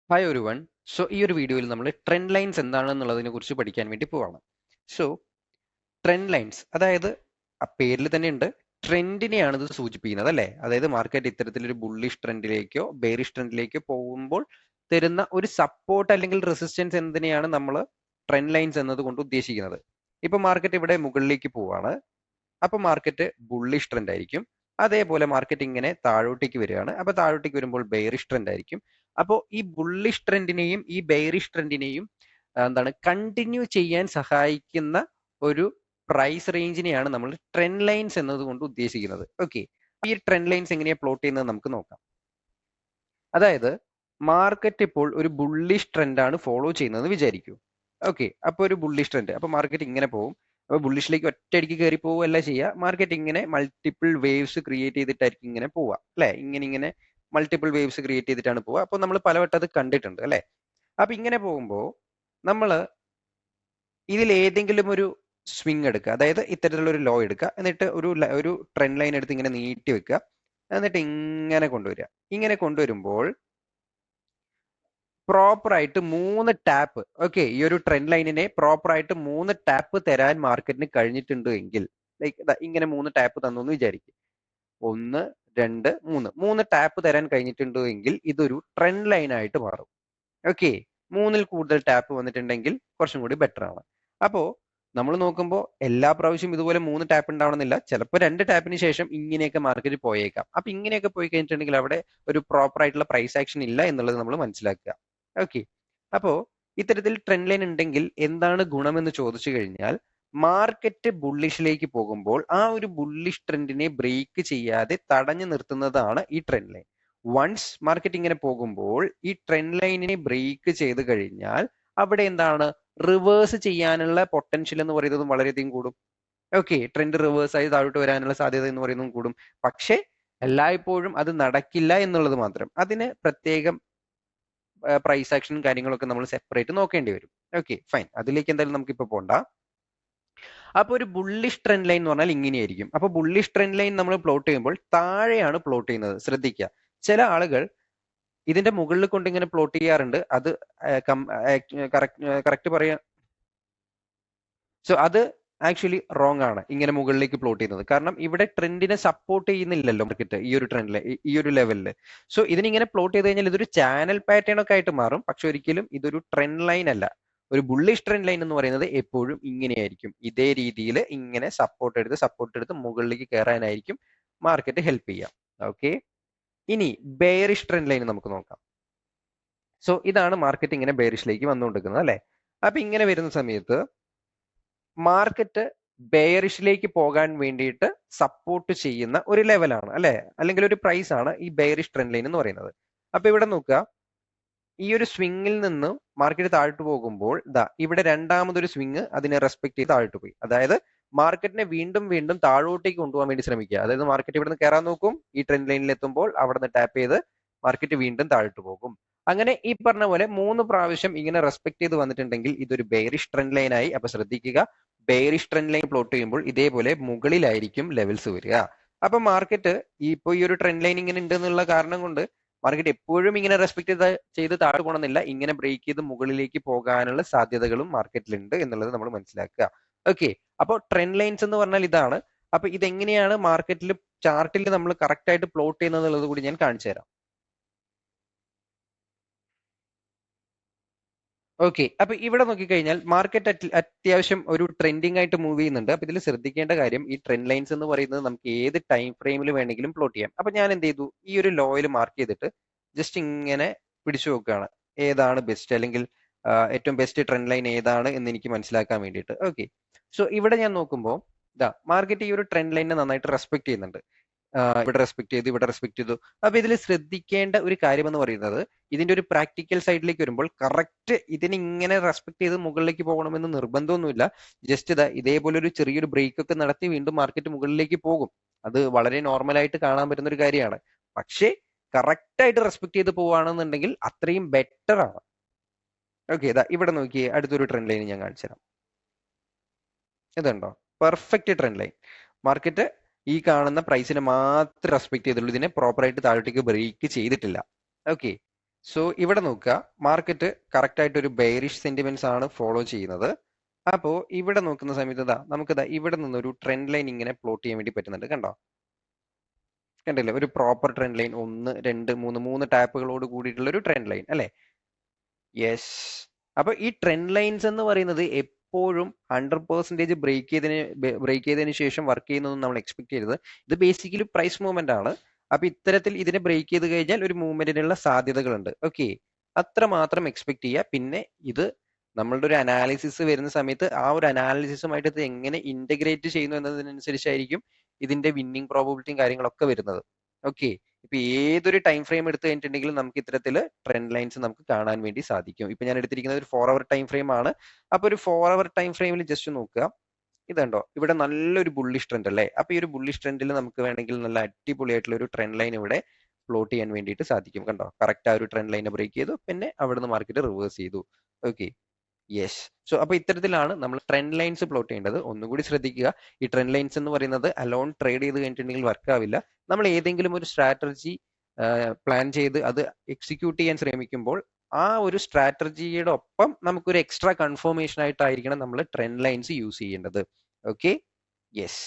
Hi ഒരു one. So ഈ ഒരു വീഡിയോയിൽ നമ്മൾ ട്രെൻഡ് ലൈൻസ് എന്താണെന്നുള്ളതിനെ കുറിച്ച് പഠിക്കാൻ വേണ്ടി പോവാണ്. സോ ട്രെൻഡ് ലൈൻസ് അതായത് ആ പേരിൽ തന്നെ ഉണ്ട്, ട്രെൻഡിനെയാണ് ഇത് സൂചിപ്പിക്കുന്നത് അല്ലേ? അതായത് മാർക്കറ്റ് ഇത്തരത്തിലൊരു ബുള്ളിഷ് ട്രെൻഡിലേക്കോ ബെയറിഷ് ട്രെൻഡിലേക്കോ പോകുമ്പോൾ തരുന്ന ഒരു സപ്പോർട്ട് അല്ലെങ്കിൽ റെസിസ്റ്റൻസ് എന്തിനെയാണ് നമ്മൾ ട്രെൻഡ് ലൈൻസ് എന്നതുകൊണ്ട് ഉദ്ദേശിക്കുന്നത്. ഇപ്പൊ മാർക്കറ്റ് ഇവിടെ മുകളിലേക്ക് പോവാണ്, അപ്പൊ മാർക്കറ്റ് ബുള്ളിഷ് ട്രെൻഡ് ആയിരിക്കും. അതേപോലെ മാർക്കറ്റ് ഇങ്ങനെ താഴോട്ടേക്ക് വരികയാണ്, അപ്പൊ താഴോട്ടേക്ക് വരുമ്പോൾ ബെയറിഷ് ട്രെൻഡ് ആയിരിക്കും. അപ്പോൾ ഈ ബുള്ളിഷ് ട്രെൻഡിനെയും ഈ ബെയറിഷ് ട്രെൻഡിനെയും എന്താണ് കണ്ടിന്യൂ ചെയ്യാൻ സഹായിക്കുന്ന ഒരു പ്രൈസ് റേഞ്ചിനെയാണ് നമ്മൾ ട്രെൻഡ് ലൈൻസ് എന്നതുകൊണ്ട് ഉദ്ദേശിക്കുന്നത്. ഓക്കെ, ഈ ട്രെൻഡ് ലൈൻസ് എങ്ങനെയാണ് പ്ലോട്ട് ചെയ്യുന്നത് നമുക്ക് നോക്കാം. അതായത് മാർക്കറ്റ് ഇപ്പോൾ ഒരു ബുള്ളിഷ് ട്രെൻഡ് ആണ് ഫോളോ ചെയ്യുന്നത് വിചാരിക്കൂ. ഓക്കെ, അപ്പൊ ഒരു ബുള്ളിഷ് ട്രെൻഡ്, അപ്പൊ മാർക്കറ്റ് ഇങ്ങനെ പോകും. അപ്പൊ ബുള്ളിഷിലേക്ക് ഒറ്റയടിക്ക് കയറി പോവുകയല്ല ചെയ്യുക, മാർക്കറ്റ് ഇങ്ങനെ മൾട്ടിപ്പിൾ വേവ്സ് ക്രിയേറ്റ് ചെയ്തിട്ടായിരിക്കും ഇങ്ങനെ പോവുക അല്ലെ? ഇങ്ങനെ മൾട്ടിപ്പിൾ വേവ്സ് ക്രിയേറ്റ് ചെയ്തിട്ടാണ് പോവുക. അപ്പൊ നമ്മൾ പലവട്ടം അത് കണ്ടിട്ടുണ്ട് അല്ലെ? അപ്പൊ ഇങ്ങനെ പോകുമ്പോൾ നമ്മൾ ഇതിൽ ഏതെങ്കിലും ഒരു സ്വിങ് എടുക്കുക, അതായത് ഇത്തരത്തിലുള്ള ഒരു ലോ എടുക്കുക, എന്നിട്ട് ഒരു ട്രെൻഡ് ലൈൻ എടുത്ത് ഇങ്ങനെ നീട്ടി വെക്കുക, എന്നിട്ട് ഇങ്ങനെ കൊണ്ടുവരിക. ഇങ്ങനെ കൊണ്ടുവരുമ്പോൾ പ്രോപ്പർ ആയിട്ട് 3 ടാപ്പ്, ഓക്കെ, ഈ ഒരു ട്രെൻഡ് ലൈനിനെ പ്രോപ്പർ ആയിട്ട് 3 ടാപ്പ് തരാൻ മാർക്കറ്റിന് കഴിഞ്ഞിട്ടുണ്ട് എങ്കിൽ, ലൈക്ക് ഇങ്ങനെ 3 ടാപ്പ് തന്നു എന്ന് വിചാരിക്കും. 1 2 3 ടാപ്പ് തരാൻ കഴിഞ്ഞിട്ടുണ്ട് എങ്കിൽ ഇതൊരു ട്രെൻഡ് ലൈൻ ആയിട്ട് മാറും. ഓക്കെ, 3ൽ കൂടുതൽ ടാപ്പ് വന്നിട്ടുണ്ടെങ്കിൽ കുറച്ചും കൂടി ബെറ്റർ ആണ്. അപ്പോ നമ്മൾ നോക്കുമ്പോൾ എല്ലാ പ്രാവശ്യം ഇതുപോലെ 3 ടാപ്പ് ഉണ്ടാവണമെന്നില്ല, ചിലപ്പോൾ 2 ടാപ്പിന് ശേഷം ഇങ്ങനെയൊക്കെ മാർക്കറ്റ് പോയേക്കാം. അപ്പൊ ഇങ്ങനെയൊക്കെ പോയി കഴിഞ്ഞിട്ടുണ്ടെങ്കിൽ അവിടെ ഒരു പ്രോപ്പർ ആയിട്ടുള്ള പ്രൈസ് ആക്ഷൻ ഇല്ല എന്നുള്ളത് നമ്മൾ മനസ്സിലാക്കുക. ഓക്കെ, അപ്പോ ഇത്തരത്തിൽ ട്രെൻഡ് ലൈൻ ഉണ്ടെങ്കിൽ എന്താണ് ഗുണമെന്ന് ചോദിച്ചു കഴിഞ്ഞാൽ, മാർക്കറ്റ് ബുള്ളിഷിലേക്ക് പോകുമ്പോൾ ആ ഒരു ബുള്ളിഷ് ട്രെൻഡിനെ ബ്രേക്ക് ചെയ്യാതെ തടഞ്ഞു നിർത്തുന്നതാണ് ഈ ട്രെൻഡ് ലൈൻ. വൺസ് മാർക്കറ്റ് ഇങ്ങനെ പോകുമ്പോൾ ഈ ട്രെൻഡ് ലൈനിനെ ബ്രേക്ക് ചെയ്ത് കഴിഞ്ഞാൽ അവിടെ എന്താണ്, റിവേഴ്സ് ചെയ്യാനുള്ള പൊട്ടൻഷ്യൽ എന്ന് പറയുന്നതും വളരെയധികം കൂടും. ഓക്കെ, ട്രെൻഡ് റിവേഴ്സ് ആയി താഴോട്ട് വരാനുള്ള സാധ്യത എന്ന് പറയുന്നതും കൂടും. പക്ഷേ എല്ലായ്പ്പോഴും അത് നടക്കില്ല എന്നുള്ളത് മാത്രം. അതിന് പ്രത്യേകം പ്രൈസ് ആക്ഷനും കാര്യങ്ങളൊക്കെ നമ്മൾ സെപ്പറേറ്റ് നോക്കേണ്ടി വരും. ഓക്കെ ഫൈൻ, അതിലേക്ക് എന്തായാലും നമുക്ക് ഇപ്പൊ പോണ്ട. അപ്പൊ ഒരു ബുള്ളിഷ് ട്രെൻഡ് ലൈൻ എന്ന് പറഞ്ഞാൽ ഇങ്ങനെയായിരിക്കും. അപ്പൊ ബുള്ളിഷ് ട്രെൻഡ് ലൈൻ നമ്മൾ പ്ലോട്ട് ചെയ്യുമ്പോൾ താഴെയാണ് പ്ലോട്ട് ചെയ്യുന്നത്, ശ്രദ്ധിക്കുക. ചില ആളുകൾ ഇതിന്റെ മുകളിൽ കൊണ്ട് ഇങ്ങനെ പ്ലോട്ട് ചെയ്യാറുണ്ട്, അത് കറക്റ്റ് പറയാ. സോ അത് ആക്ച്വലി റോങ് ആണ് ഇങ്ങനെ മുകളിലേക്ക് പ്ലോട്ട് ചെയ്യുന്നത്. കാരണം ഇവിടെ ട്രെൻഡിനെ സപ്പോർട്ട് ചെയ്യുന്നില്ലല്ലോ മാർക്കറ്റ് ഈ ഒരു ട്രെൻഡില്, ഈ ഒരു ലെവലില്. സോ ഇതിനിങ്ങനെ പ്ലോട്ട് ചെയ്ത് കഴിഞ്ഞാൽ ഇതൊരു ചാനൽ പാറ്റേൺ ഒക്കെ ആയിട്ട് മാറും, പക്ഷെ ഒരിക്കലും ഇതൊരു ട്രെൻഡ് ലൈൻ അല്ല. ഒരു ബുള്ളിഷ് ട്രെൻഡ് ലൈൻ എന്ന് പറയുന്നത് എപ്പോഴും ഇങ്ങനെയായിരിക്കും, ഇതേ രീതിയിൽ ഇങ്ങനെ സപ്പോർട്ട് എടുത്ത് മുകളിലേക്ക് കയറാനായിരിക്കും മാർക്കറ്റ് ഹെൽപ്പ് ചെയ്യാം. ഓക്കെ, ഇനി ബെയറിഷ് ട്രെൻഡ് ലൈൻ നമുക്ക് നോക്കാം. സോ ഇതാണ് മാർക്കറ്റ് ഇങ്ങനെ ബെയറിഷിലേക്ക് വന്നുകൊണ്ടിരിക്കുന്നത് അല്ലെ? അപ്പൊ ഇങ്ങനെ വരുന്ന സമയത്ത് മാർക്കറ്റ് ബെയറിഷിലേക്ക് പോകാൻ വേണ്ടിയിട്ട് സപ്പോർട്ട് ചെയ്യുന്ന ഒരു ലെവലാണ് അല്ലെ, അല്ലെങ്കിൽ ഒരു പ്രൈസ് ആണ് ഈ ബെയറിഷ് ട്രെൻഡ് ലൈൻ എന്ന് പറയുന്നത്. അപ്പൊ ഇവിടെ നോക്കുക, ഈ ഒരു സ്വിങ്ങിൽ നിന്ന് മാർക്കറ്റ് താഴോട്ട് പോകുമ്പോൾ ഇവിടെ രണ്ടാമതൊരു സ്വിങ് അതിനെ റെസ്പെക്ട് ചെയ്ത് താഴോട്ട് പോയി. അതായത് മാർക്കറ്റിനെ വീണ്ടും വീണ്ടും താഴോട്ടേക്ക് കൊണ്ടുപോകാൻ വേണ്ടി ശ്രമിക്കുക. അതായത് മാർക്കറ്റ് ഇവിടെ നിന്ന് കയറാൻ നോക്കും, ഈ ട്രെൻഡ് ലൈനിൽ എത്തുമ്പോൾ അവിടെ നിന്ന് ടാപ്പ് ചെയ്ത് മാർക്കറ്റ് വീണ്ടും താഴോട്ട് പോകും. അങ്ങനെ ഈ പറഞ്ഞ പോലെ 3 പ്രാവശ്യം ഇങ്ങനെ റെസ്പെക്ട് ചെയ്ത് വന്നിട്ടുണ്ടെങ്കിൽ ഇതൊരു ബെയറിഷ് ട്രെൻഡ് ലൈൻ ആയി. അപ്പൊ ശ്രദ്ധിക്കുക, ബെയറിഷ് ട്രെൻഡ് ലൈൻ പ്ലോട്ട് ചെയ്യുമ്പോൾ ഇതേപോലെ മുകളിലായിരിക്കും ലെവൽസ് വരിക. അപ്പൊ മാർക്കറ്റ് ഇപ്പൊ ഈ ഒരു ട്രെൻഡ് ലൈൻ ഇങ്ങനെ ഉണ്ട് എന്നുള്ള കാരണം കൊണ്ട് മാർക്കറ്റ് എപ്പോഴും ഇങ്ങനെ റെസ്പെക്ട് ചെയ്ത് താഴെ പോകണമെന്നില്ല, ഇങ്ങനെ ബ്രേക്ക് ചെയ്ത് മുകളിലേക്ക് പോകാനുള്ള സാധ്യതകളും മാർക്കറ്റിലുണ്ട് എന്നുള്ളത് നമ്മൾ മനസ്സിലാക്കുക. ഓക്കെ, അപ്പോൾ ട്രെൻഡ് ലൈൻസ് എന്ന് പറഞ്ഞാൽ ഇതാണ്. അപ്പൊ ഇതെങ്ങനെയാണ് മാർക്കറ്റിൽ ചാർട്ടിൽ നമ്മൾ കറക്റ്റ് ആയിട്ട് പ്ലോട്ട് ചെയ്യുന്നത് എന്നുള്ളത് കൂടി ഞാൻ കാണിച്ചു തരാം. ഓക്കെ, അപ്പൊ ഇവിടെ നോക്കിക്കഴിഞ്ഞാൽ മാർക്കറ്റ് അത്യാവശ്യം ഒരു ട്രെൻഡിങ് ആയിട്ട് മൂവ് ചെയ്യുന്നുണ്ട്. അപ്പൊ ഇതിൽ ശ്രദ്ധിക്കേണ്ട കാര്യം, ഈ ട്രെൻഡ് ലൈൻസ് എന്ന് പറയുന്നത് നമുക്ക് ഏത് ടൈം ഫ്രെയിമിൽ വേണമെങ്കിലും പ്ലോട്ട് ചെയ്യാം. അപ്പൊ ഞാൻ എന്ത് ചെയ്തു, ഈ ഒരു ലോയിൽ മാർക്ക് ചെയ്തിട്ട് ജസ്റ്റ് ഇങ്ങനെ പിടിച്ചു നോക്കുകയാണ് ഏതാണ് ബെസ്റ്റ്, അല്ലെങ്കിൽ ഏറ്റവും ബെസ്റ്റ് ട്രെൻഡ് ലൈൻ ഏതാണ് എന്ന് എനിക്ക് മനസ്സിലാക്കാൻ വേണ്ടിയിട്ട്. ഓക്കെ, സോ ഇവിടെ ഞാൻ നോക്കുമ്പോൾ മാർക്കറ്റ് ഈ ഒരു ട്രെൻഡ് ലൈനെ നന്നായിട്ട് റെസ്പെക്ട് ചെയ്യുന്നുണ്ട്. ഇവിടെ റെസ്പെക്ട് ചെയ്തു. അപ്പൊ ഇതിൽ ശ്രദ്ധിക്കേണ്ട ഒരു കാര്യം എന്ന് പറയുന്നത്, ഇതിന്റെ ഒരു പ്രാക്ടിക്കൽ സൈഡിലേക്ക് വരുമ്പോൾ കറക്റ്റ് ഇതിന് ഇങ്ങനെ റെസ്പെക്ട് ചെയ്ത് മുകളിലേക്ക് പോകണമെന്ന് നിർബന്ധമൊന്നുമില്ല. ജസ്റ്റ് ഇതേപോലെ ഒരു ചെറിയൊരു ബ്രേക്ക് ഒക്കെ നടത്തി വീണ്ടും മാർക്കറ്റ് മുകളിലേക്ക് പോകും. അത് വളരെ നോർമൽ ആയിട്ട് കാണാൻ പറ്റുന്ന ഒരു കാര്യമാണ്. പക്ഷേ കറക്റ്റ് ആയിട്ട് റെസ്പെക്ട് ചെയ്ത് പോവുകയാണെന്നുണ്ടെങ്കിൽ അത്രയും ബെറ്റർ ആണ്. ഓക്കെ, ഇവിടെ നോക്കിയേ, അടുത്തൊരു ട്രെൻഡ് ലൈൻ ഞാൻ കാണിച്ചു തരാം. ഇതുണ്ടോ, പെർഫെക്റ്റ് ട്രെൻഡ് ലൈൻ. മാർക്കറ്റ് ഈ കാണുന്ന പ്രൈസിനെ മാത്രം റെസ്പെക്ട് ചെയ്തുള്ളൂ, ഇതിനെ പ്രോപ്പറായിട്ട് താഴോട്ടേക്ക് ബ്രേക്ക് ചെയ്തിട്ടില്ല. ഓക്കെ, സോ ഇവിടെ നോക്കുക, മാർക്കറ്റ് കറക്റ്റ് ആയിട്ട് ഒരു ബെയറിഷ് സെന്റിമെന്റ്സ് ആണ് ഫോളോ ചെയ്യുന്നത്. അപ്പോ ഇവിടെ നോക്കുന്ന സമയത്ത് നമുക്ക് ഇവിടെ നിന്നൊരു ട്രെൻഡ് ലൈൻ ഇങ്ങനെ പ്ലോട്ട് ചെയ്യാൻ വേണ്ടി പറ്റുന്നുണ്ട്. കണ്ടില്ലേ, ഒരു പ്രോപ്പർ ട്രെൻഡ് ലൈൻ, 1 2 3 ടാപ്പുകളോട് കൂടിയിട്ടുള്ള ഒരു ട്രെൻഡ് ലൈൻ അല്ലെ? യെസ്. അപ്പൊ ഈ ട്രെൻഡ് ലൈൻസ് എന്ന് പറയുന്നത് എപ്പോഴും 100% ബ്രേക്ക് ചെയ്തതിന് ശേഷം വർക്ക് ചെയ്യുന്നതൊന്നും നമ്മൾ എക്സ്പെക്ട് ചെയ്യരുത്. ഇത് ബേസിക്കലി പ്രൈസ് മൂവ്മെന്റ് ആണ്. അപ്പൊ ഇത്തരത്തിൽ ഇതിനെ ബ്രേക്ക് ചെയ്ത് കഴിഞ്ഞാൽ ഒരു മൂവ്മെന്റിനുള്ള സാധ്യതകളുണ്ട്. ഓക്കെ, അത്ര മാത്രം എക്സ്പെക്ട് ചെയ്യുക. പിന്നെ ഇത് നമ്മളുടെ ഒരു അനാലിസിസ് വരുന്ന സമയത്ത് ആ ഒരു അനാലിസിസുമായിട്ട് ഇത് എങ്ങനെ ഇന്റഗ്രേറ്റ് ചെയ്യുന്നു എന്നതിനനുസരിച്ചായിരിക്കും ഇതിന്റെ വിന്നിങ് പ്രോബബിലിറ്റിയും കാര്യങ്ങളൊക്കെ വരുന്നത്. ഓക്കെ, ഇപ്പൊ ഏതൊരു ടൈം ഫ്രെയിം എടുത്തു കഴിഞ്ഞിട്ടുണ്ടെങ്കിലും നമുക്ക് ഇത്തരത്തില് ട്രെൻഡ് ലൈൻസ് നമുക്ക് കാണാൻ വേണ്ടി സാധിക്കും. ഇപ്പൊ ഞാൻ എടുത്തിരിക്കുന്നത് ഒരു 4 അവർ ടൈം ഫ്രെയിം ആണ്. അപ്പൊ ഒരു 4 അവർ ടൈം ഫ്രെയിമിൽ ജസ്റ്റ് നോക്കുക, ഇതുണ്ടോ, ഇവിടെ നല്ലൊരു ബുള്ളിഷ് ട്രെൻഡ് അല്ലേ? അപ്പൊ ഈ ഒരു ബുള്ളിഷ് ട്രെൻഡിൽ നമുക്ക് വേണമെങ്കിൽ നല്ല അടിപൊളിയായിട്ടുള്ള ഒരു ട്രെൻഡ് ലൈൻ ഇവിടെ പ്ലോട്ട് ചെയ്യാൻ വേണ്ടിയിട്ട് സാധിക്കും. കണ്ടോ, കറക്റ്റ് ആ ഒരു ട്രെൻഡ് ലൈനെ ബ്രേക്ക് ചെയ്തു, പിന്നെ അവിടുന്ന് മാർക്കറ്റ് റിവേഴ്സ് ചെയ്തു. Okay, yes. സോ അപ്പൊ ഇത്തരത്തിലാണ് നമ്മൾ ട്രെൻഡ് ലൈൻസ് പ്ലോട്ട് ചെയ്യേണ്ടത്. ഒന്നുകൂടി ശ്രദ്ധിക്കുക, ഈ ട്രെൻഡ് ലൈൻസ് എന്ന് പറയുന്നത് അലോൺ ട്രേഡ് ചെയ്ത് കഴിഞ്ഞിട്ടുണ്ടെങ്കിൽ വർക്ക് ആവില്ല. നമ്മൾ ഏതെങ്കിലും ഒരു സ്ട്രാറ്റജി പ്ലാൻ ചെയ്ത് അത് എക്സിക്യൂട്ട് ചെയ്യാൻ ശ്രമിക്കുമ്പോൾ ആ ഒരു സ്ട്രാറ്റജിയുടെ ഒപ്പം നമുക്കൊരു എക്സ്ട്രാ കൺഫർമേഷൻ ആയിട്ടായിരിക്കണം നമ്മൾ ട്രെൻഡ് ലൈൻസ് യൂസ് ചെയ്യേണ്ടത്. Okay, yes.